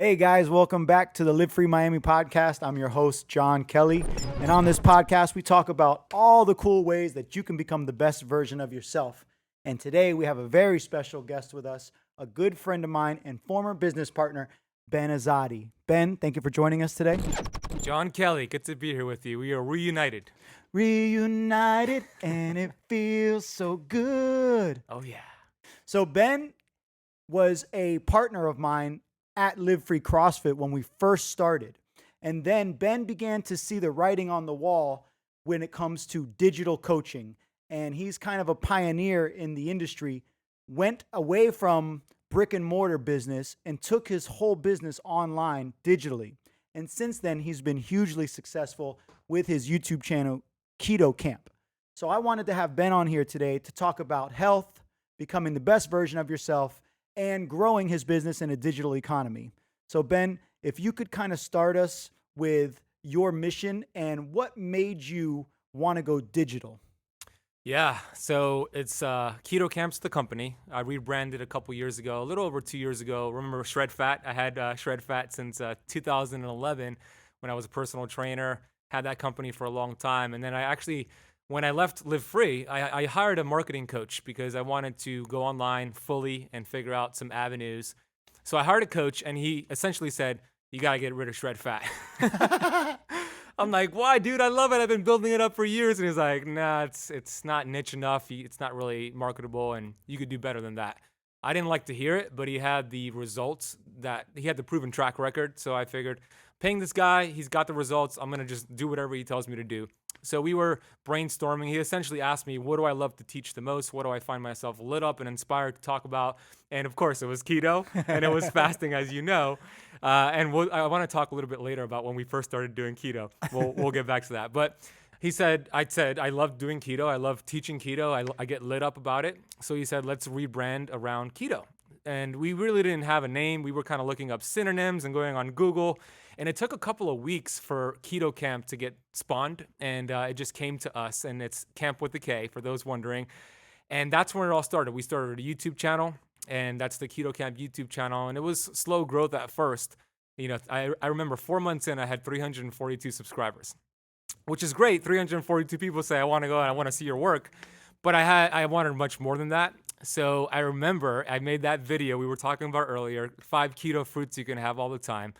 Hey guys, welcome back to the Live Free Miami podcast. I'm your host, John Kelly. And on this podcast, we talk about all the cool ways that you can become the best version of yourself. And today we have a very special guest with us, a good friend of mine and former business partner, Ben Azadi. Ben, thank you for joining us today. John Kelly, good to be here with you. We are reunited. Reunited, and it feels so good. Oh, yeah. So Ben was a partner of mine at Live Free CrossFit when we first started. And then Ben began to see the writing on the wall when it comes to digital coaching. And he's kind of a pioneer in the industry, went away from brick and mortar business and took his whole business online digitally. And since then, he's been hugely successful with his YouTube channel, Keto Kamp. So I wanted to have Ben on here today to talk about health, becoming the best version of yourself, and growing his business in a digital economy. So Ben, if you could kind of start us with your mission and what made you want to go digital. Yeah, so it's Keto Kamp's the company. I rebranded a couple years ago, a little over 2 years ago. Remember Shred Fat? I had Shred Fat since 2011 when I was a personal trainer, had that company for a long time. And then when I left Live Free, I hired a marketing coach because I wanted to go online fully and figure out some avenues. So I hired a coach and he essentially said, you got to get rid of Shred Fat. I'm like, why, dude? I love it. I've been building it up for years. And he's like, nah, it's not niche enough. It's not really marketable and you could do better than that. I didn't like to hear it, but he had the results he had the proven track record. So I figured, paying this guy, he's got the results. I'm going to just do whatever he tells me to do. So we were brainstorming. He essentially asked me, what do I love to teach the most? What do I find myself lit up and inspired to talk about? And of course, it was keto and it was fasting, as you know. I want to talk a little bit later about when we first started doing keto. We'll get back to that. But I said, I love doing keto. I love teaching keto. I get lit up about it. So he said, let's rebrand around keto. And we really didn't have a name. We were kind of looking up synonyms and going on Google. And it took a couple of weeks for Keto Kamp to get spawned. And it just came to us. And it's Camp with a K, for those wondering. And that's when it all started. We started a YouTube channel. And that's the Keto Kamp YouTube channel. And it was slow growth at first. You know, I remember 4 months in, I had 342 subscribers, which is great. 342 people say, I want to go and I want to see your work. But I wanted much more than that. So I remember I made that video we were talking about earlier, 5 keto fruits you can have all the time.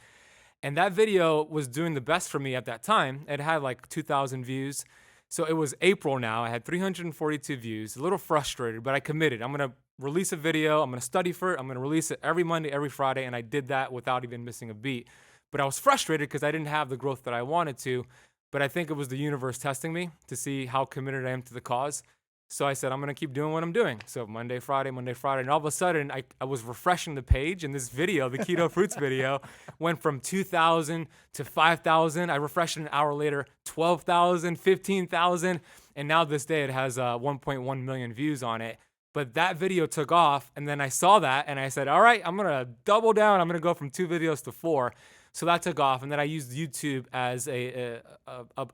And that video was doing the best for me at that time. It had like 2,000 views. So it was April now. I had 342 views, a little frustrated, but I committed. I'm going to release a video. I'm going to study for it. I'm going to release it every Monday, every Friday. And I did that without even missing a beat. But I was frustrated because I didn't have the growth that I wanted to. But I think it was the universe testing me to see how committed I am to the cause. So I said, I'm going to keep doing what I'm doing. So Monday, Friday. And all of a sudden, I was refreshing the page. And this video, the Keto Fruits video, went from 2,000 to 5,000. I refreshed it an hour later, 12,000, 15,000. And now this day, it has 1.1 million views on it. But that video took off. And then I saw that. And I said, all right, I'm going to double down. I'm going to go from 2 videos to 4. So that took off. And then I used YouTube as a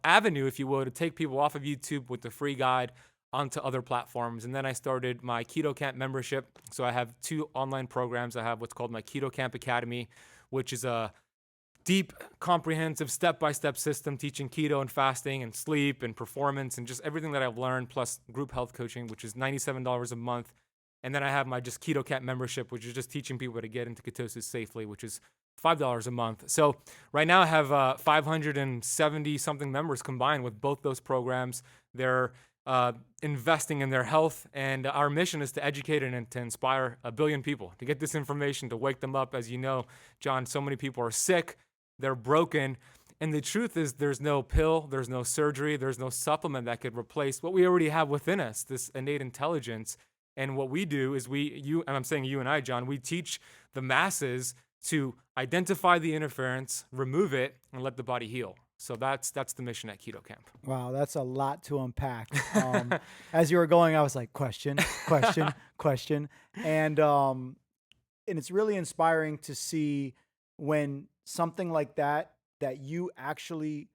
avenue, if you will, to take people off of YouTube with the free guide onto other platforms. And then I started my Keto Kamp membership. So I have 2 online programs. I have what's called my Keto Kamp Academy, which is a deep, comprehensive, step-by-step system teaching keto and fasting and sleep and performance and just everything that I've learned, plus group health coaching, which is $97 a month. And then I have my just Keto Kamp membership, which is just teaching people to get into ketosis safely, which is $5 a month. So right now I have 570 something members combined with both those programs. They're investing in their health, and our mission is to educate and to inspire 1 billion people, to get this information, to wake them up. As you know, John, so many people are sick, they're broken, and the truth is there's no pill, there's no surgery, there's no supplement that could replace what we already have within us, this innate intelligence. And what we do is and I'm saying you and I, John, we teach the masses to identify the interference, remove it, and let the body heal. So that's the mission at Keto Kamp. Wow, that's a lot to unpack. As you were going, I was like, question. And it's really inspiring to see when something like that you actually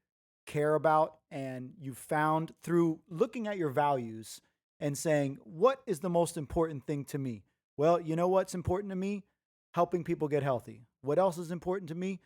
care about and you found through looking at your values and saying, what is the most important thing to me? Well, you know what's important to me? Helping people get healthy. What else is important to me?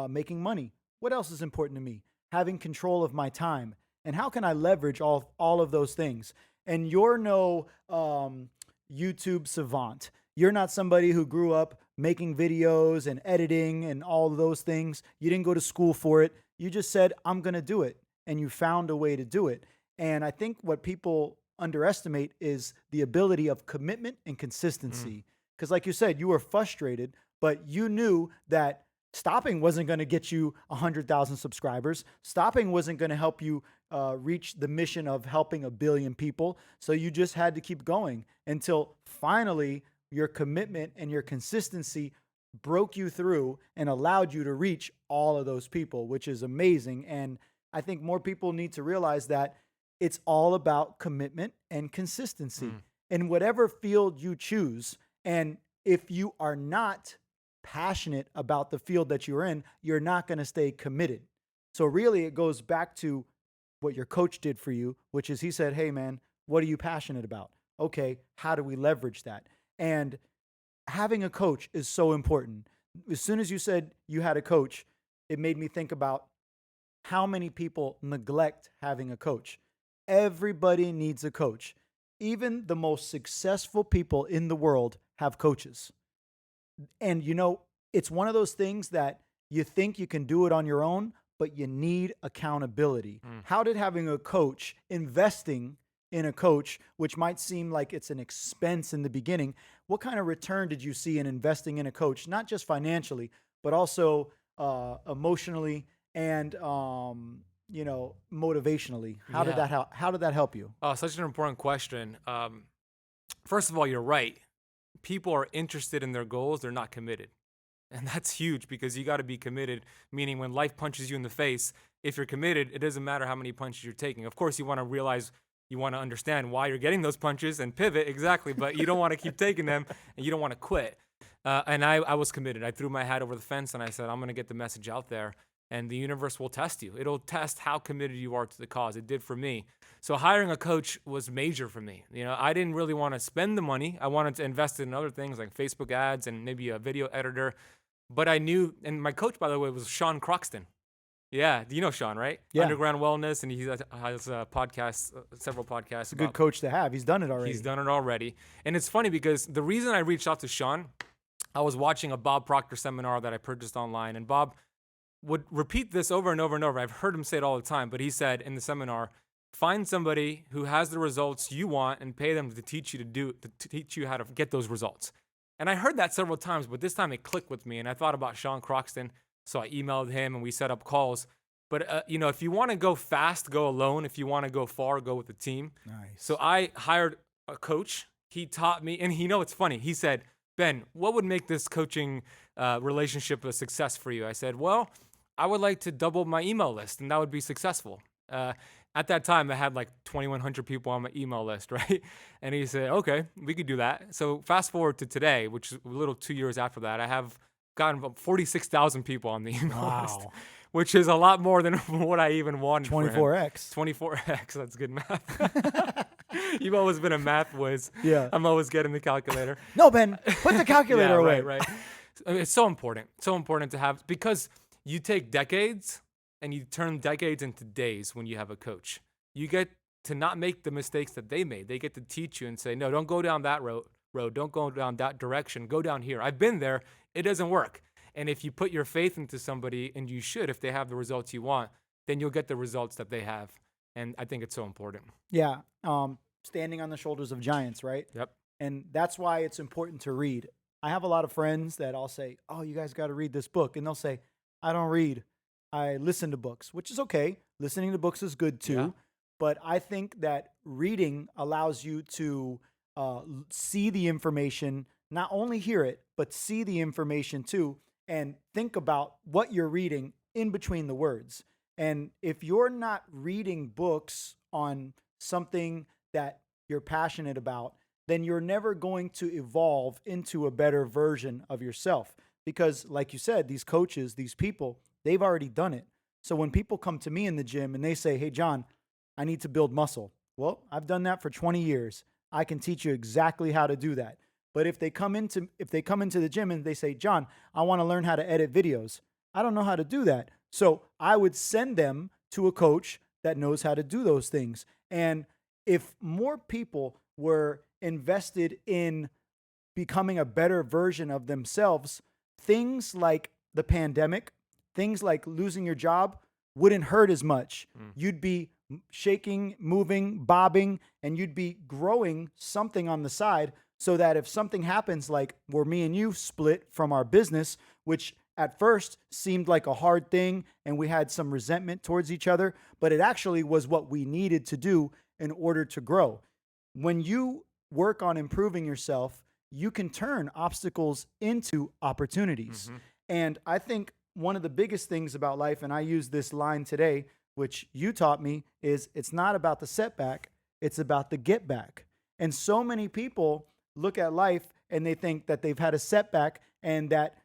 Making money. What else is important to me? Having control of my time. And how can I leverage all of those things? And you're no YouTube savant. You're not somebody who grew up making videos and editing and all of those things. You didn't go to school for it. You just said, I'm going to do it. And you found a way to do it. And I think what people underestimate is the ability of commitment and consistency. Because, like you said, you were frustrated, but you knew that stopping wasn't going to get you 100,000 subscribers. Stopping wasn't going to help you reach the mission of helping 1 billion people. So you just had to keep going until finally your commitment and your consistency broke you through and allowed you to reach all of those people, which is amazing. And I think more people need to realize that it's all about commitment and consistency in whatever field you choose. And if you are not passionate about the field that you're in, you're not going to stay committed. So really it goes back to what your coach did for you, which is he said, hey man, what are you passionate about? Okay, how do we leverage that? And having a coach is so important. As soon as you said you had a coach, it made me think about how many people neglect having a coach. Everybody needs a coach. Even the most successful people in the world have coaches. And you know, it's one of those things that you think you can do it on your own, but you need accountability. How did having a coach, investing in a coach, which might seem like it's an expense in the beginning, what kind of return did you see in investing in a coach, not just financially, but also emotionally and motivationally? How did that help you? Oh, such an important question. First of all, you're right. People are interested in their goals, they're not committed. And that's huge because you got to be committed, meaning when life punches you in the face, if you're committed, it doesn't matter how many punches you're taking. Of course, you want to realize, you want to understand why you're getting those punches and pivot, exactly, but you don't want to keep taking them and you don't want to quit. And I was committed. I threw my hat over the fence and I said, I'm going to get the message out there. And the universe will test you. It'll test how committed you are to the cause. It did for me. So hiring a coach was major for me. You know, I didn't really want to spend the money. I wanted to invest in other things like Facebook ads and maybe a video editor. But I knew, and my coach, by the way, was Sean Croxton. Yeah, you know Sean, right? Yeah. Underground Wellness, and he has podcasts, several podcasts. It's a good coach to have. He's done it already. He's done it already. And it's funny because the reason I reached out to Sean, I was watching a Bob Proctor seminar that I purchased online, and Bob would repeat this over and over and over. I've heard him say it all the time, but he said in the seminar, find somebody who has the results you want and pay them to teach you how to get those results. And I heard that several times, but this time it clicked with me, and I thought about Sean Croxton, so I emailed him and we set up calls. But if you want to go fast, go alone. If you want to go far, go with the team. Nice. So I hired a coach. He taught me, and it's funny. He said, Ben, what would make this coaching relationship a success for you? I said, well, I would like to double my email list, and that would be successful. At that time, I had like 2,100 people on my email list, right? And he said, okay, we could do that. So fast forward to today, which is a little 2 years after that, I have gotten about 46,000 people on the email list, which is a lot more than what I even wanted. 24x. 24x, that's good math. You've always been a math whiz. Yeah. I'm always getting the calculator. No, Ben, put the calculator away. Right. I mean, it's so important to have, because you take decades and you turn decades into days when you have a coach. You get to not make the mistakes that they made. They get to teach you and say, no, don't go down that road. Don't go down that direction. Go down here. I've been there. It doesn't work. And if you put your faith into somebody, and you should, if they have the results you want, then you'll get the results that they have. And I think it's so important. Yeah. Standing on the shoulders of giants, right? Yep. And that's why it's important to read. I have a lot of friends that I'll say, oh, you guys got to read this book. And they'll say, I don't read. I listen to books, which is okay. Listening to books is good too. Yeah. But I think that reading allows you to see the information, not only hear it, but see the information too, and think about what you're reading in between the words. And if you're not reading books on something that you're passionate about, then you're never going to evolve into a better version of yourself. Because like you said, these coaches, these people, they've already done it. So when people come to me in the gym and they say, hey, John, I need to build muscle. Well, I've done that for 20 years. I can teach you exactly how to do that. But if they come into the gym and they say, John, I want to learn how to edit videos, I don't know how to do that. So I would send them to a coach that knows how to do those things. And if more people were invested in becoming a better version of themselves, things like the pandemic, things like losing your job wouldn't hurt as much. You'd be shaking, moving, bobbing, and you'd be growing something on the side so that if something happens, like where me and you split from our business, which at first seemed like a hard thing and we had some resentment towards each other, but it actually was what we needed to do in order to grow. When you work on improving yourself, you can turn obstacles into opportunities. And I think one of the biggest things about life, and I use this line today, which you taught me, is it's not about the setback, it's about the get back. And so many people look at life and they think that they've had a setback and that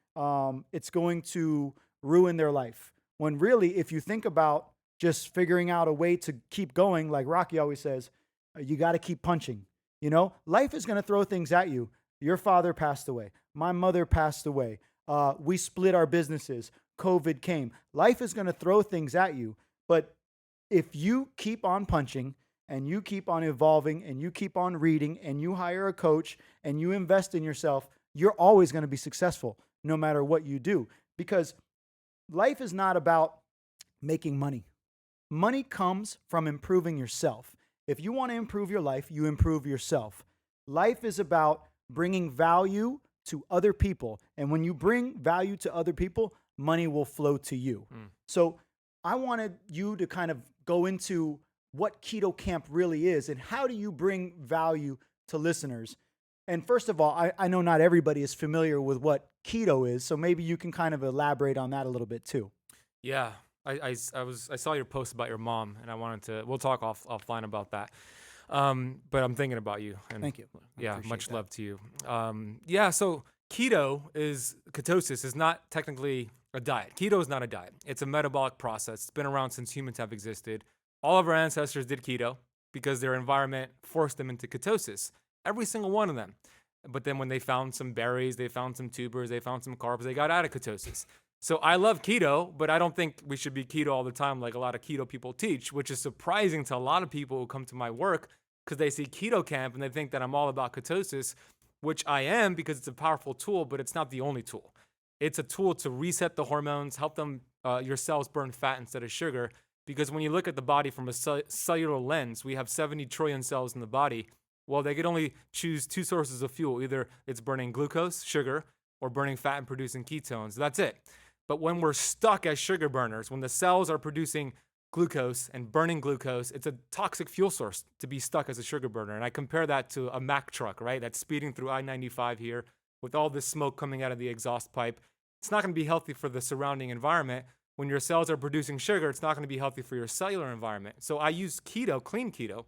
it's going to ruin their life. When really, if you think about just figuring out a way to keep going, like Rocky always says, you got to keep punching. You know, life is going to throw things at you. Your father passed away. My mother passed away. We split our businesses. COVID came. Life is going to throw things at you. But if you keep on punching and you keep on evolving and you keep on reading and you hire a coach and you invest in yourself, you're always going to be successful no matter what you do. Because life is not about making money. Money comes from improving yourself. If you want to improve your life, you improve yourself. Life is about bringing value to other people. And when you bring value to other people, money will flow to you. So I wanted you to kind of go into what Keto Kamp really is and how do you bring value to listeners. And first of all, I know not everybody is familiar with what keto is, so maybe you can kind of elaborate on that a little bit too. Yeah, I saw your post about your mom, and I wanted to. We'll talk offline about that. But I'm thinking about you. And Thank you. Yeah, much love to you. Yeah, so ketosis is not technically a diet. Keto is not a diet. It's a metabolic process. It's been around since humans have existed. All of our ancestors did keto because their environment forced them into ketosis. Every single one of them. But then when they found some berries, they found some tubers, they found some carbs, they got out of ketosis. So I love keto, but I don't think we should be keto all the time like a lot of keto people teach, which is surprising to a lot of people who come to my work because they see Keto Kamp and they think that I'm all about ketosis, which I am because it's a powerful tool, but it's not the only tool. It's a tool to reset the hormones, help them your cells burn fat instead of sugar. Because when you look at the body from a cellular lens, we have 70 trillion cells in the body. Well, they could only choose two sources of fuel. Either it's burning glucose, sugar, or burning fat and producing ketones. That's it. But when we're stuck as sugar burners, when the cells are producing glucose and burning glucose, it's a toxic fuel source to be stuck as a sugar burner. And I compare that to a Mack truck, right? That's speeding through I-95 here with all this smoke coming out of the exhaust pipe. It's not going to be healthy for the surrounding environment. When your cells are producing sugar, it's not going to be healthy for your cellular environment. So I use keto, clean keto,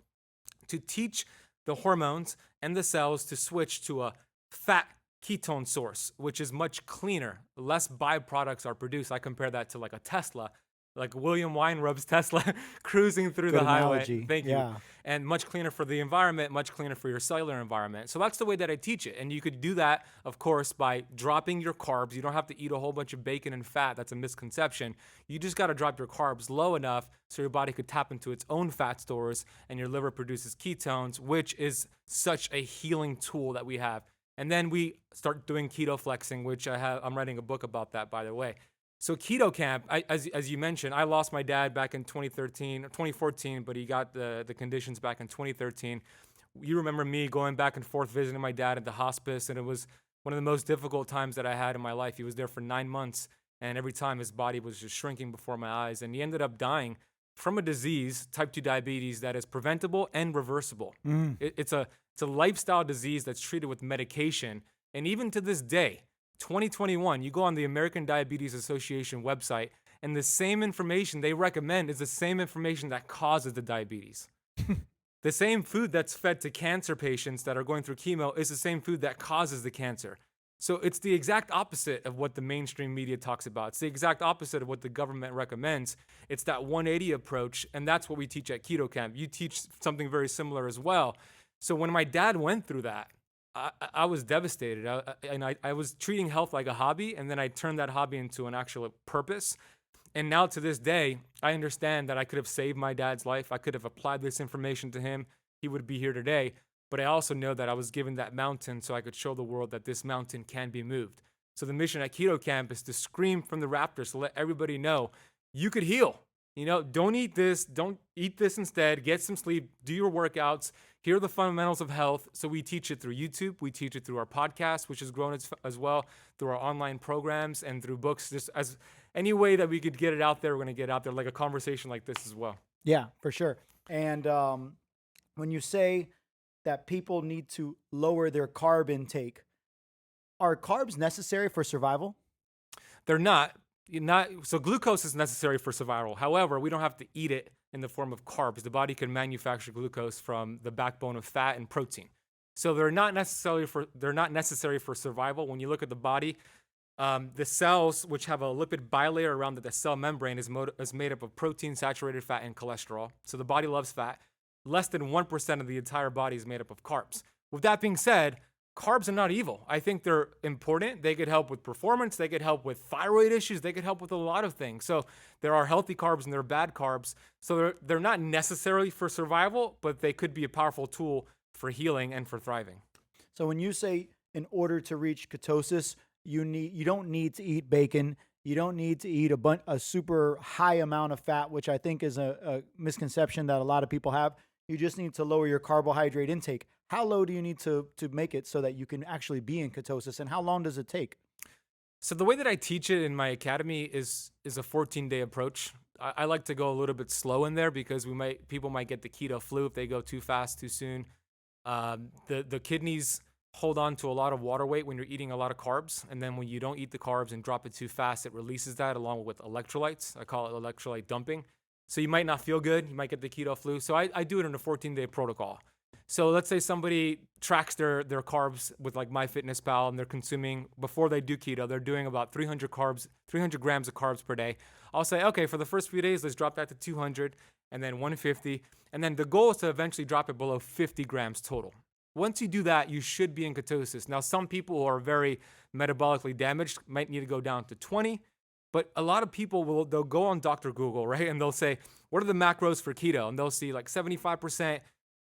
to teach the hormones and the cells to switch to a fat ketone source, which is much cleaner. Less byproducts are produced. I compare that to like a Tesla, like William Weinrub's Tesla cruising through Good the analogy. highway. Thank you. And much cleaner for the environment, much cleaner for your cellular environment. So that's the way that I teach it. And you could do that, of course, by dropping your carbs. You don't have to eat a whole bunch of bacon and fat. That's a misconception. You just got to drop your carbs low enough so your body could tap into its own fat stores and your liver produces ketones, which is such a healing tool that we have. And then we start doing keto flexing, which I'm writing a book about that, by the way. So Keto Kamp, as you mentioned, I lost my dad back in 2013 or 2014, but he got the conditions back in 2013. You remember me going back and forth visiting my dad at the hospice, and it was one of the most difficult times that I had in my life. He was there for 9 months, and every time his body was just shrinking before my eyes, and he ended up dying from a disease, type 2 diabetes, that is preventable and reversible. It's a lifestyle disease that's treated with medication, and even to this day, 2021, you go on the American Diabetes Association website, and the same information they recommend is the same information that causes the diabetes. The same food that's fed to cancer patients that are going through chemo is the same food that causes the cancer. So it's the exact opposite of what the mainstream media talks about. It's the exact opposite of what the government recommends. It's that 180 approach, and that's what we teach at Keto Kamp. You teach something very similar as well. So when my dad went through that, I was devastated. I was treating health like a hobby, and then I turned that hobby into an actual purpose. And now to this day, I understand that I could have saved my dad's life. I could have applied this information to him. He would be here today. But I also know that I was given that mountain so I could show the world that this mountain can be moved. So the mission at Keto Kamp is to scream from the rafters to let everybody know you could heal. Don't eat this. Don't eat this instead. Get some sleep. Do your workouts. Here are the fundamentals of health. So we teach it through YouTube. We teach it through our podcast, which has grown as well, through our online programs and through books. Just as any way that we could get it out there, we're going to get out there, like a conversation like this as well. Yeah, for sure. And when you say that people need to lower their carb intake, are carbs necessary for survival? They're not. So glucose is necessary for survival. However, we don't have to eat it in the form of carbs. The body can manufacture glucose from the backbone of fat and protein. So they're not necessary for survival. When you look at the body, the cells, which have a lipid bilayer around the cell membrane, is made up of protein, saturated fat, and cholesterol. So the body loves fat. Less than 1% of the entire body is made up of carbs. With that being said, carbs are not evil. I think they're important. They could help with performance. They could help with thyroid issues. They could help with a lot of things. So there are healthy carbs and there are bad carbs. So they're not necessarily for survival, but they could be a powerful tool for healing and for thriving. So when you say in order to reach ketosis, you don't need to eat bacon. You don't need to eat a super high amount of fat, which I think is a misconception that a lot of people have. You just need to lower your carbohydrate intake. How low do you need to make it so that you can actually be in ketosis, and how long does it take? So the way that I teach it in my academy is a 14-day approach. I like to go a little bit slow in there because people might get the keto flu if they go too fast too soon. The kidneys hold on to a lot of water weight when you're eating a lot of carbs, and then when you don't eat the carbs and drop it too fast, it releases that along with electrolytes. I call it electrolyte dumping. So you might not feel good. You might get the keto flu. So I do it in a 14-day protocol. So let's say somebody tracks their carbs with like MyFitnessPal, and they're consuming, before they do keto, they're doing about 300 grams of carbs per day. I'll say, okay, for the first few days, let's drop that to 200 and then 150. And then the goal is to eventually drop it below 50 grams total. Once you do that, you should be in ketosis. Now, some people who are very metabolically damaged might need to go down to 20. But a lot of people they'll go on Dr. Google, right? And they'll say, what are the macros for keto? And they'll see like 75%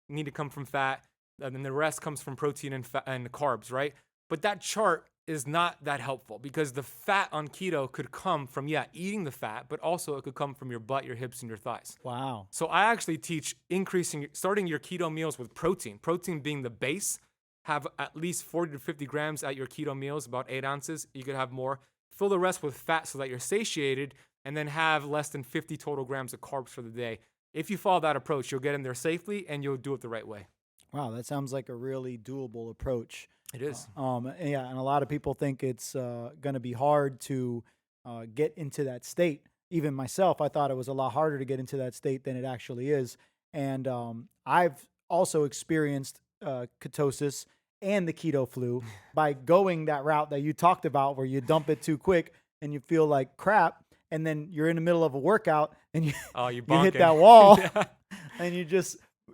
need to come from fat, and then the rest comes from protein and carbs, right? But that chart is not that helpful because the fat on keto could come from, eating the fat, but also it could come from your butt, your hips, and your thighs. Wow. So I actually teach starting your keto meals with protein being the base. Have at least 40 to 50 grams at your keto meals, about 8 ounces. You could have more. Fill the rest with fat so that you're satiated, and then have less than 50 total grams of carbs for the day. If you follow that approach, you'll get in there safely and you'll do it the right way. Wow, that sounds like a really doable approach. It is. And a lot of people think it's going to be hard to get into that state. Even myself, I thought it was a lot harder to get into that state than it actually is. And I've also experienced ketosis and the keto flu by going that route that you talked about, where you dump it too quick and you feel like crap. And then you're in the middle of a workout and you hit that wall and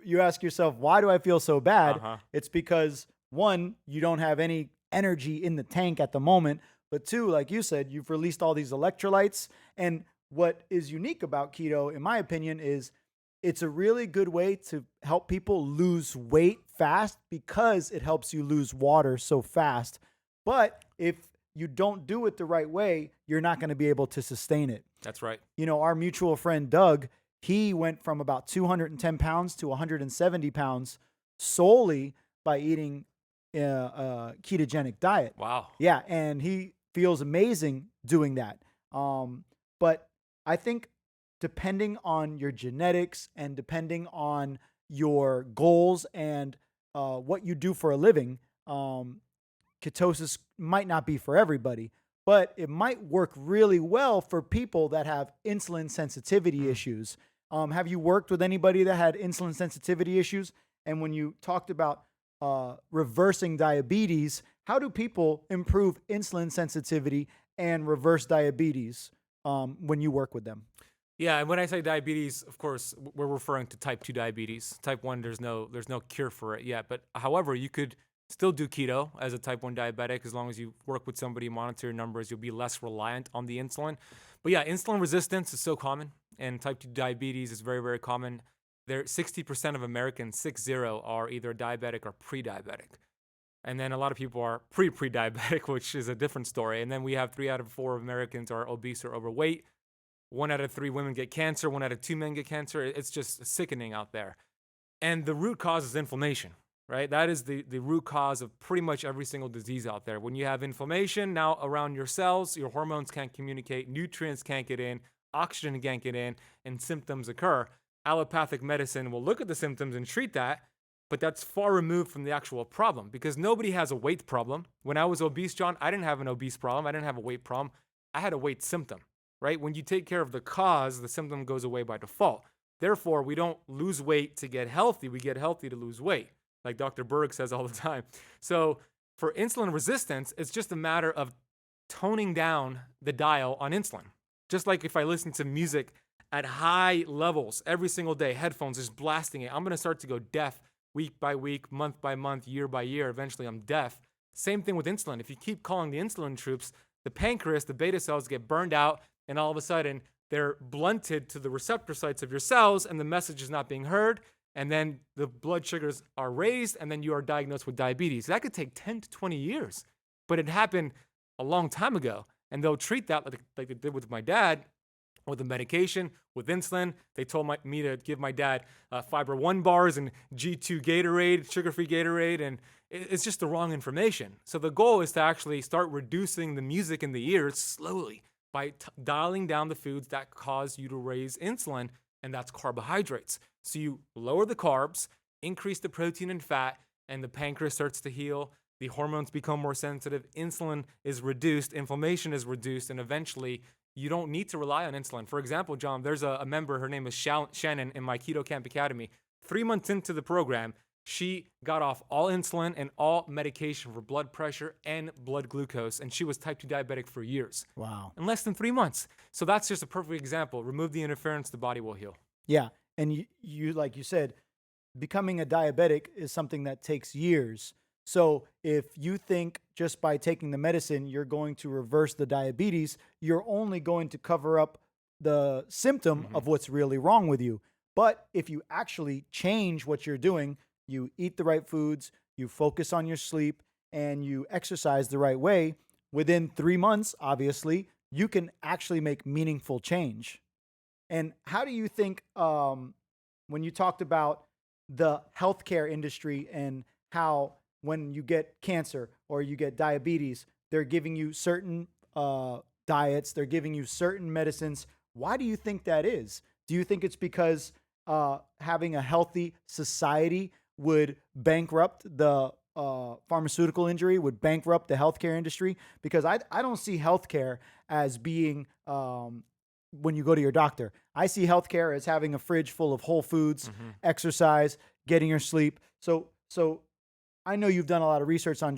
you ask yourself, why do I feel so bad? It's because, one, you don't have any energy in the tank at the moment. But two, like you said, you've released all these electrolytes. And what is unique about keto, in my opinion, is it's a really good way to help people lose weight fast because it helps you lose water so fast. But if you don't do it the right way, you're not going to be able to sustain it. That's right. Our mutual friend, Doug, he went from about 210 pounds to 170 pounds solely by eating a ketogenic diet. Wow. Yeah. And he feels amazing doing that. But I think depending on your genetics and depending on your goals and what you do for a living, ketosis might not be for everybody, but it might work really well for people that have insulin sensitivity issues. Have you worked with anybody that had insulin sensitivity issues? And when you talked about reversing diabetes, how do people improve insulin sensitivity and reverse diabetes when you work with them? Yeah, and when I say diabetes, of course, we're referring to type 2 diabetes. Type 1, there's no cure for it yet. But however, you could Still do keto as a type 1 diabetic. As long as you work with somebody, monitor your numbers, you'll be less reliant on the insulin. But yeah, insulin resistance is so common, and type 2 diabetes is very, very common. 60% of Americans, 60, are either diabetic or pre-diabetic. And then a lot of people are pre-diabetic, which is a different story. And then we have 3 out of 4 Americans are obese or overweight. 1 out of 3 women get cancer. 1 out of 2 men get cancer. It's just sickening out there. And the root cause is inflammation, right? That is the root cause of pretty much every single disease out there. When you have inflammation now around your cells, your hormones can't communicate, nutrients can't get in, oxygen can't get in, and symptoms occur. Allopathic medicine will look at the symptoms and treat that, but that's far removed from the actual problem because nobody has a weight problem. When I was obese, John, I didn't have an obese problem. I didn't have a weight problem. I had a weight symptom, right? When you take care of the cause, the symptom goes away by default. Therefore, we don't lose weight to get healthy. We get healthy to lose weight, like Dr. Berg says all the time. So for insulin resistance, it's just a matter of toning down the dial on insulin. Just like if I listen to music at high levels every single day, headphones just blasting it, I'm going to start to go deaf week by week, month by month, year by year. Eventually, I'm deaf. Same thing with insulin. If you keep calling the insulin troops, the pancreas, the beta cells get burned out, and all of a sudden, they're blunted to the receptor sites of your cells, and the message is not being heard. And then the blood sugars are raised, and then you are diagnosed with diabetes. That could take 10 to 20 years, but it happened a long time ago. And they'll treat that like they did with my dad, with the medication, with insulin. They told me to give my dad Fiber One bars and G2 Gatorade, sugar-free Gatorade, and it's just the wrong information. So the goal is to actually start reducing the music in the ears slowly by dialing down the foods that cause you to raise insulin, and that's carbohydrates. So you lower the carbs, increase the protein and fat, and the pancreas starts to heal. The hormones become more sensitive. Insulin is reduced, inflammation is reduced, and eventually you don't need to rely on insulin. For example, John, there's a member, her name is Shannon in my Keto Kamp Academy. 3 months into the program, she got off all insulin and all medication for blood pressure and blood glucose, and she was type 2 diabetic for years. Wow. In less than 3 months. So that's just a perfect example. Remove the interference, the body will heal. Yeah. And you like you said, becoming a diabetic is something that takes years. So if you think just by taking the medicine, you're going to reverse the diabetes, you're only going to cover up the symptom of what's really wrong with you. But if you actually change what you're doing, you eat the right foods, you focus on your sleep, and you exercise the right way, within 3 months, obviously, you can actually make meaningful change. And how do you think, when you talked about the healthcare industry and how when you get cancer or you get diabetes, they're giving you certain diets, they're giving you certain medicines. Why do you think that is? Do you think it's because having a healthy society would bankrupt the pharmaceutical industry, would bankrupt the healthcare industry? Because I don't see healthcare as being when you go to your doctor. I see healthcare as having a fridge full of whole foods, exercise, getting your sleep. So I know you've done a lot of research on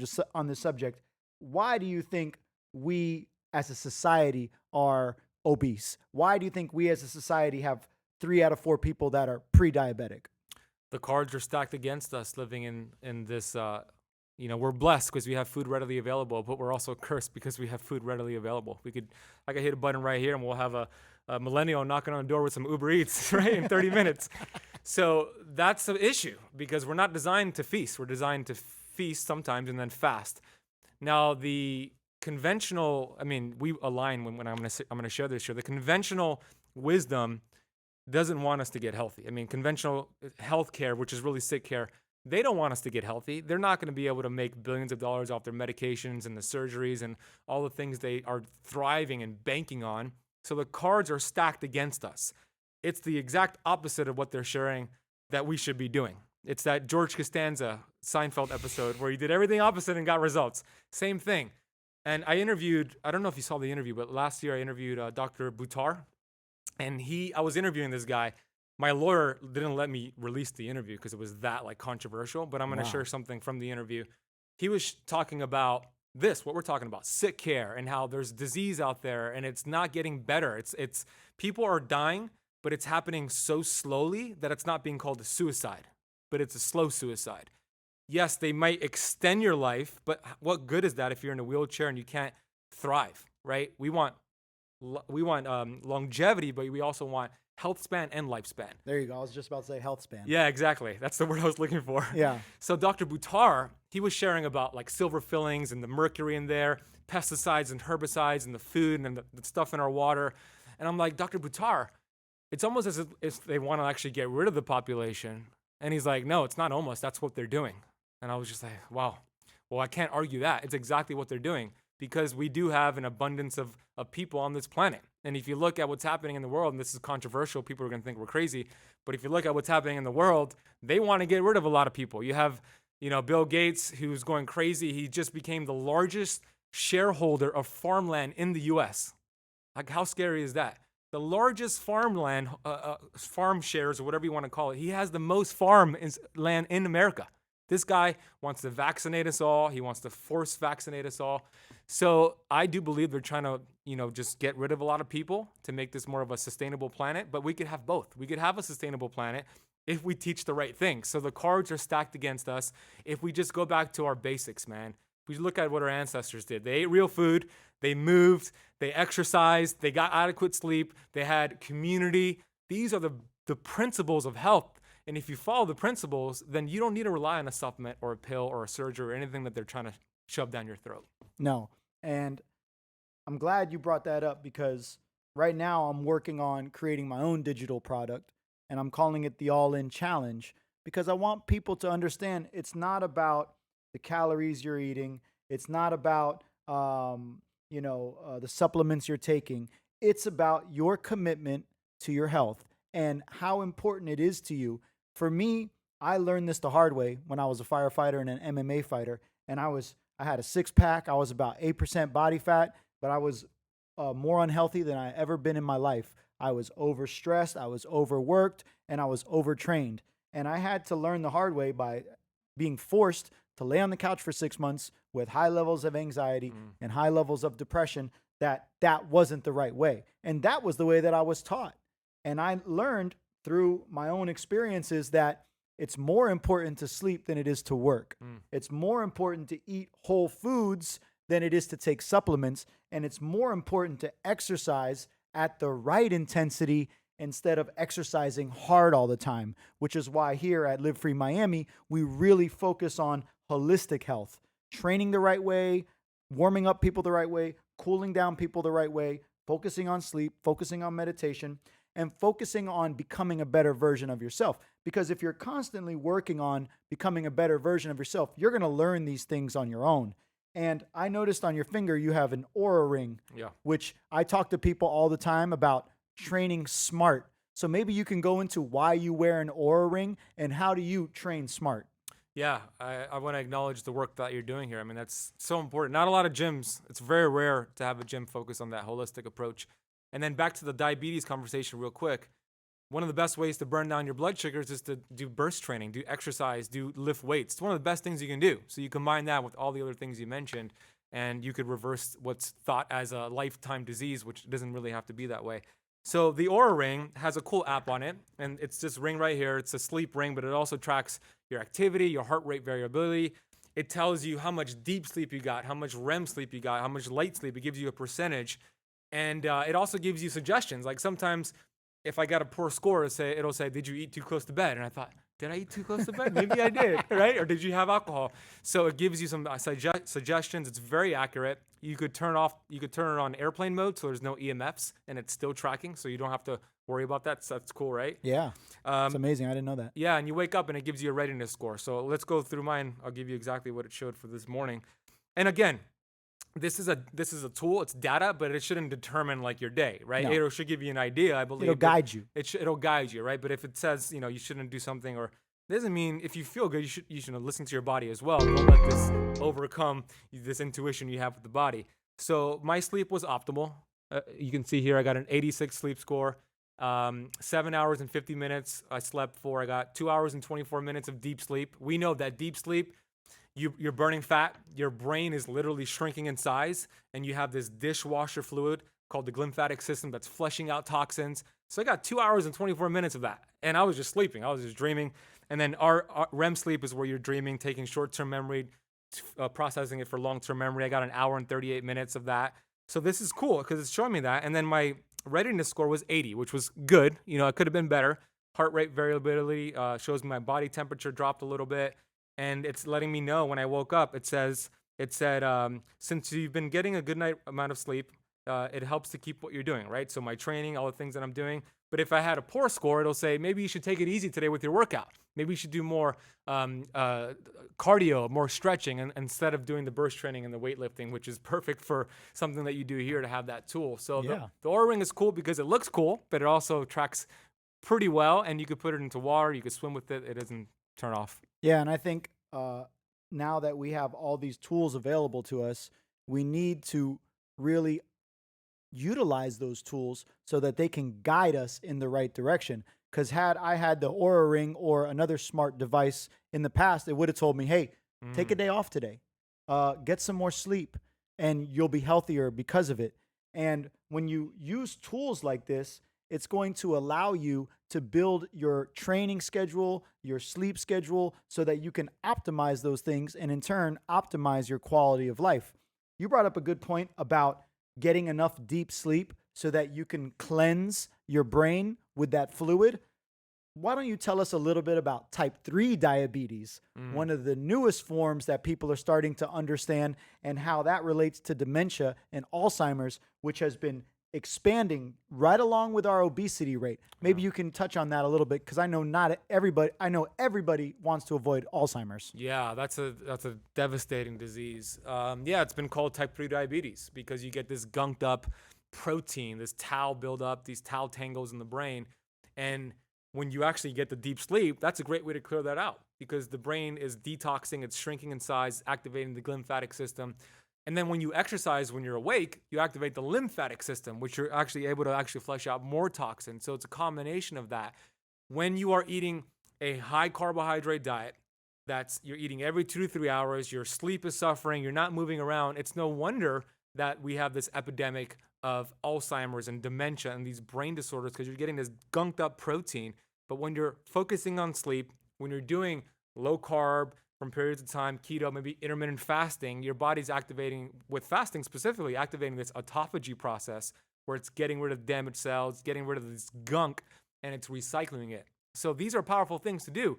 this subject. Why do you think we as a society are obese? Why do you think we as a society have 3 out of 4 people that are pre-diabetic? The cards are stacked against us living in this, we're blessed because we have food readily available, but we're also cursed because we have food readily available. I could hit a button right here and we'll have a millennial knocking on the door with some Uber Eats, right, in 30 minutes. So that's the issue because we're not designed to feast. We're designed to feast sometimes and then fast. Now, the conventional, we align when I'm going to share this here. The conventional wisdom doesn't want us to get healthy. Conventional healthcare, which is really sick care, they don't want us to get healthy. They're not going to be able to make billions of dollars off their medications and the surgeries and all the things they are thriving and banking on. So the cards are stacked against us. It's the exact opposite of what they're sharing that we should be doing. It's that George Costanza Seinfeld episode where he did everything opposite and got results. Same thing. And I don't know if you saw the interview, but last year I interviewed Dr. Buttar. And I was interviewing this guy. My lawyer didn't let me release the interview because it was that controversial, but I'm going to share something from the interview. He was talking about what we're talking about, sick care, and how there's disease out there and it's not getting better. It's people are dying, but it's happening so slowly that it's not being called a suicide, but it's a slow suicide. yes, they might extend your life, but what good is that if you're in a wheelchair and you can't thrive, right? We want longevity, but we also want health span and lifespan. There you go. I was just about to say health span. Yeah, exactly. That's the word I was looking for. Yeah. So Dr. Buttar, he was sharing about like silver fillings and the mercury in there, pesticides and herbicides and the food and the stuff in our water. And I'm like, Dr. Buttar, it's almost as if they want to actually get rid of the population. And he's like, no, it's not almost. That's what they're doing. And I was just like, wow. Well, I can't argue that. It's exactly what they're doing because we do have an abundance of people on this planet. And if you look at what's happening in the world, and this is controversial, people are going to think we're crazy. But if you look at what's happening in the world, they want to get rid of a lot of people. You have, Bill Gates, who's going crazy. He just became the largest shareholder of farmland in the U.S. Like, how scary is that? The largest farmland, farm shares, or whatever you want to call it. He has the most land in America. This guy wants to vaccinate us all. He wants to force vaccinate us all. So I do believe they're trying to, just get rid of a lot of people to make this more of a sustainable planet. But we could have both. We could have a sustainable planet if we teach the right things. So the cards are stacked against us if we just go back to our basics, man. We look at what our ancestors did. They ate real food. They moved. They exercised. They got adequate sleep. They had community. These are the principles of health. And if you follow the principles, then you don't need to rely on a supplement or a pill or a surgery or anything that they're trying to shove down your throat. No. And I'm glad you brought that up because right now I'm working on creating my own digital product and I'm calling it the All-In Challenge because I want people to understand it's not about the calories you're eating. It's not about, the supplements you're taking. It's about your commitment to your health and how important it is to you. For me, I learned this the hard way when I was a firefighter and an MMA fighter, and I had a six-pack. I was about 8% body fat, but I was more unhealthy than I ever been in my life. I was overstressed, I was overworked, and I was overtrained. And I had to learn the hard way by being forced to lay on the couch for 6 months with high levels of anxiety and high levels of depression that wasn't the right way. And that was the way that I was taught. And I learned through my own experiences that it's more important to sleep than it is to work. It's more important to eat whole foods than it is to take supplements. And it's more important to exercise at the right intensity instead of exercising hard all the time, which is why here at Live Free Miami, we really focus on holistic health, training the right way, warming up people the right way, cooling down people the right way, focusing on sleep, focusing on meditation, and focusing on becoming a better version of yourself. Because if you're constantly working on becoming a better version of yourself, you're going to learn these things on your own. And I noticed on your finger, you have an Aura ring, which I talk to people all the time about training smart. So maybe you can go into why you wear an Aura ring and how do you train smart? Yeah, I want to acknowledge the work that you're doing here. I mean, that's so important. Not a lot of gyms. It's very rare to have a gym focus on that holistic approach. And then back to the diabetes conversation real quick. One of the best ways to burn down your blood sugars is to do burst training, do exercise, do lift weights. It's one of the best things you can do. So you combine that with all the other things you mentioned, and you could reverse what's thought as a lifetime disease, which doesn't really have to be that way. So the Aura Ring has a cool app on it, and it's this ring right here. It's a sleep ring, but it also tracks your activity, your heart rate variability. It tells you how much deep sleep you got, how much REM sleep you got, how much light sleep. It gives you a percentage. And it also gives you suggestions. Like sometimes if I got a poor score, it'll say, did you eat too close to bed? And I thought, did I eat too close to bed? Maybe I did, right? Or did you have alcohol? So it gives you some suggestions. It's very accurate. You could turn it on airplane mode so there's no EMFs and it's still tracking. So you don't have to worry about that. So that's cool, right? Yeah, it's amazing. I didn't know that. Yeah, and you wake up and it gives you a readiness score. So let's go through mine. I'll give you exactly what it showed for this morning. And again, this is a tool. It's data, but it shouldn't determine like your day, right? No. It should give you an idea, I believe. It'll guide you. It'll guide you, right? But if it says you shouldn't do something, or it doesn't mean if you feel good, you should listen to your body as well. Don't let this overcome this intuition you have with the body. So my sleep was optimal. You can see here I got an 86 sleep score. 7 hours and 50 minutes I slept for. I got 2 hours and 24 minutes of deep sleep. We know that deep sleep, you're burning fat, your brain is literally shrinking in size, and you have this dishwasher fluid called the glymphatic system that's flushing out toxins. So I got 2 hours and 24 minutes of that. And I was just sleeping. I was just dreaming. And then our REM sleep is where you're dreaming, taking short-term memory, processing it for long-term memory. I got an hour and 38 minutes of that. So this is cool because it's showing me that. And then my readiness score was 80, which was good. You know, it could have been better. Heart rate variability shows me my body temperature dropped a little bit. And it's letting me know when I woke up, it said, since you've been getting a good night amount of sleep, it helps to keep what you're doing, right? So my training, all the things that I'm doing. But if I had a poor score, it'll say, maybe you should take it easy today with your workout. Maybe you should do more cardio, more stretching, and instead of doing the burst training and the weightlifting, which is perfect for something that you do here to have that tool. So the Oura Ring is cool because it looks cool, but it also tracks pretty well, and you could put it into water, you could swim with it, it doesn't turn off. Yeah, and I think now that we have all these tools available to us, we need to really utilize those tools so that they can guide us in the right direction. Because had I had the Aura Ring or another smart device in the past, it would have told me, hey, take a day off today, get some more sleep, and you'll be healthier because of it. And when you use tools like this, it's going to allow you to build your training schedule, your sleep schedule, so that you can optimize those things and in turn optimize your quality of life. You brought up a good point about getting enough deep sleep so that you can cleanse your brain with that fluid. Why don't you tell us a little bit about type 3 diabetes, one of the newest forms that people are starting to understand, and how that relates to dementia and Alzheimer's, which has been expanding right along with our obesity rate. Maybe you can touch on that a little bit, because I know everybody wants to avoid Alzheimer's. Yeah, that's a devastating disease. Yeah, it's been called type 3 diabetes because you get this gunked up protein, this tau buildup, these tau tangles in the brain. And when you actually get the deep sleep, that's a great way to clear that out because the brain is detoxing, it's shrinking in size, activating the lymphatic system. And then when you exercise, when you're awake, you activate the lymphatic system, which you're actually able to actually flush out more toxins. So it's a combination of that. When you are eating a high carbohydrate diet, you're eating every 2 to 3 hours, your sleep is suffering, you're not moving around, it's no wonder that we have this epidemic of Alzheimer's and dementia and these brain disorders because you're getting this gunked up protein. But when you're focusing on sleep, when you're doing low carb from periods of time, keto, maybe intermittent fasting, your body's activating, with fasting specifically, activating this autophagy process where it's getting rid of damaged cells, getting rid of this gunk, and it's recycling it. So these are powerful things to do.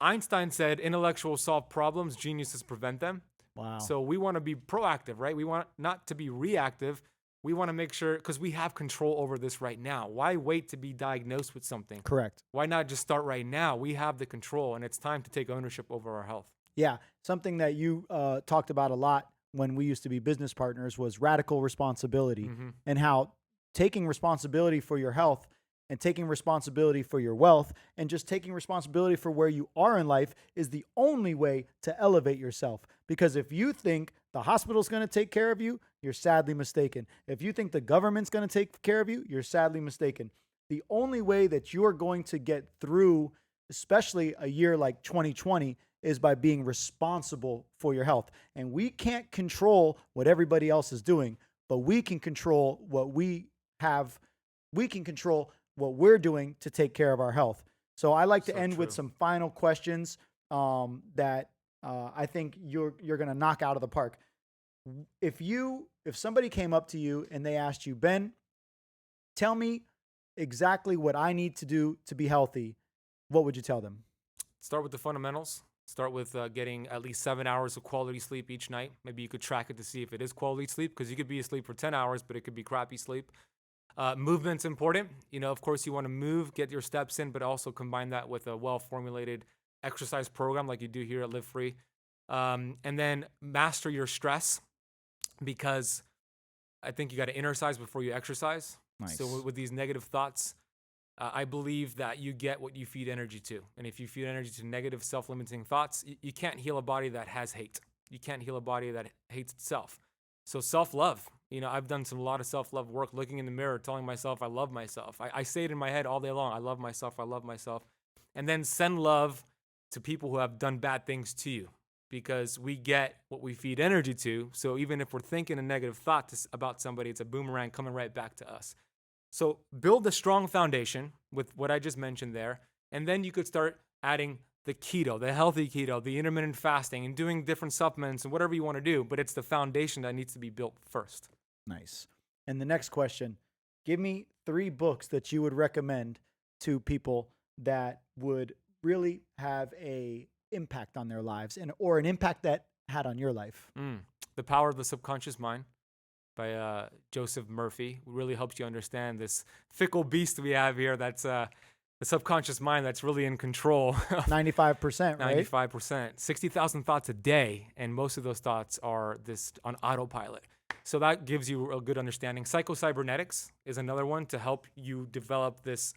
Einstein said, intellectuals solve problems, geniuses prevent them. Wow. So we want to be proactive, right? We want not to be reactive. We want to make sure, because we have control over this right now. Why wait to be diagnosed with something? Correct. Why not just start right now? We have the control, and it's time to take ownership over our health. Yeah. Something that you talked about a lot when we used to be business partners was radical responsibility, and how taking responsibility for your health and taking responsibility for your wealth and just taking responsibility for where you are in life is the only way to elevate yourself. Because if you think the hospital's going to take care of you, you're sadly mistaken. If you think the government's going to take care of you, you're sadly mistaken. The only way that you are going to get through, especially a year like 2020, is by being responsible for your health. And we can't control what everybody else is doing, but we can control what we have. We can control what we're doing to take care of our health. So I like to end with some final questions that I think you're going to knock out of the park. If somebody came up to you and they asked you, Ben, tell me exactly what I need to do to be healthy, what would you tell them? Start with the fundamentals. Start with getting at least 7 hours of quality sleep each night. Maybe you could track it to see if it is quality sleep, because you could be asleep for 10 hours, but it could be crappy sleep. Movement's important. You know, of course, you want to move, get your steps in, but also combine that with a well-formulated exercise program like you do here at Live Free. And then master your stress, because I think you got to exercise before you exercise. Nice. So with these negative thoughts, I believe that you get what you feed energy to. And if you feed energy to negative self-limiting thoughts, you can't heal a body that has hate. You can't heal a body that hates itself. So self-love. You know, I've done a lot of self-love work, looking in the mirror, telling myself I love myself. I say it in my head all day long. I love myself. I love myself. And then send love to people who have done bad things to you, because we get what we feed energy to. So even if we're thinking a negative thought about somebody, it's a boomerang coming right back to us. So build a strong foundation with what I just mentioned there. And then you could start adding the keto, the healthy keto, the intermittent fasting, and doing different supplements and whatever you want to do. But it's the foundation that needs to be built first. Nice. And the next question, give me 3 books that you would recommend to people that would really have a impact on their lives or an impact that had on your life. The Power of the Subconscious Mind by Joseph Murphy really helps you understand this fickle beast we have here. That's the subconscious mind that's really in control. 95%, right? 95%. 60,000 thoughts a day, and most of those thoughts are this on autopilot. So that gives you a good understanding. Psycho-cybernetics is another one to help you develop this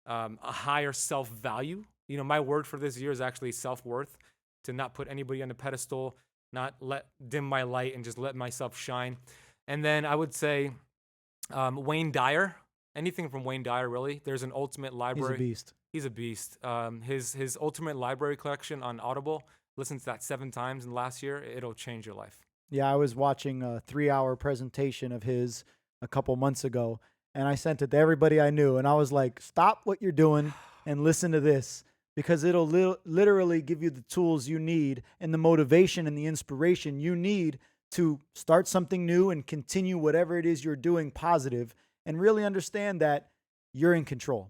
a higher self-value. You know, my word for this year is actually self-worth, to not put anybody on a pedestal, not let dim my light and just let myself shine. And then I would say Wayne Dyer, anything from Wayne Dyer, really. There's an ultimate library. He's a beast. His ultimate library collection on Audible, listen to that 7 times in the last year. It'll change your life. Yeah, I was watching a 3-hour presentation of his a couple months ago, and I sent it to everybody I knew, and I was like, stop what you're doing and listen to this, because it'll literally give you the tools you need and the motivation and the inspiration you need to start something new and continue whatever it is you're doing positive, and really understand that you're in control.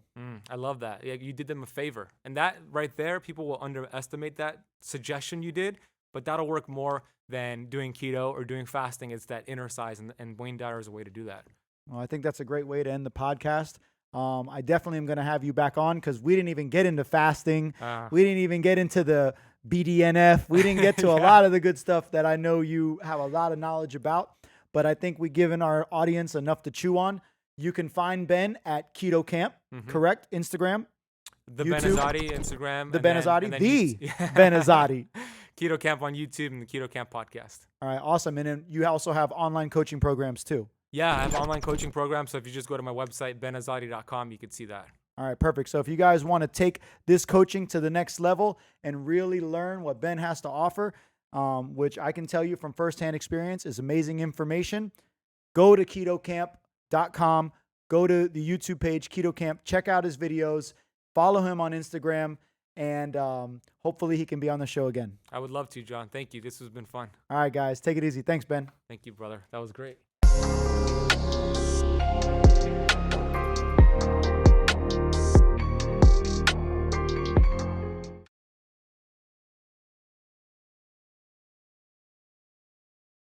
I love that. Yeah, you did them a favor. And that right there, people will underestimate that suggestion you did, but that'll work more than doing keto or doing fasting. It's that inner size, and Wayne Dyer is a way to do that. Well, I think that's a great way to end the podcast. I definitely am going to have you back on, because we didn't even get into fasting. We didn't even get into the BDNF. We didn't get to a lot of the good stuff that I know you have a lot of knowledge about, but I think we've given our audience enough to chew on. You can find Ben at Keto Kamp, correct? Instagram? The YouTube? Ben Azadi Instagram. The Ben Azadi? Ben Azadi. Keto Kamp on YouTube and the Keto Kamp podcast. All right, awesome. And then you also have online coaching programs too. Yeah, I have online coaching programs. So if you just go to my website, benazadi.com, you can see that. All right, perfect. So if you guys want to take this coaching to the next level and really learn what Ben has to offer, which I can tell you from firsthand experience is amazing information, go to ketokamp.com, go to the YouTube page, Keto Kamp, check out his videos, follow him on Instagram, and hopefully he can be on the show again. I would love to, John. Thank you. This has been fun. All right, guys, take it easy. Thanks, Ben. Thank you, brother. That was great.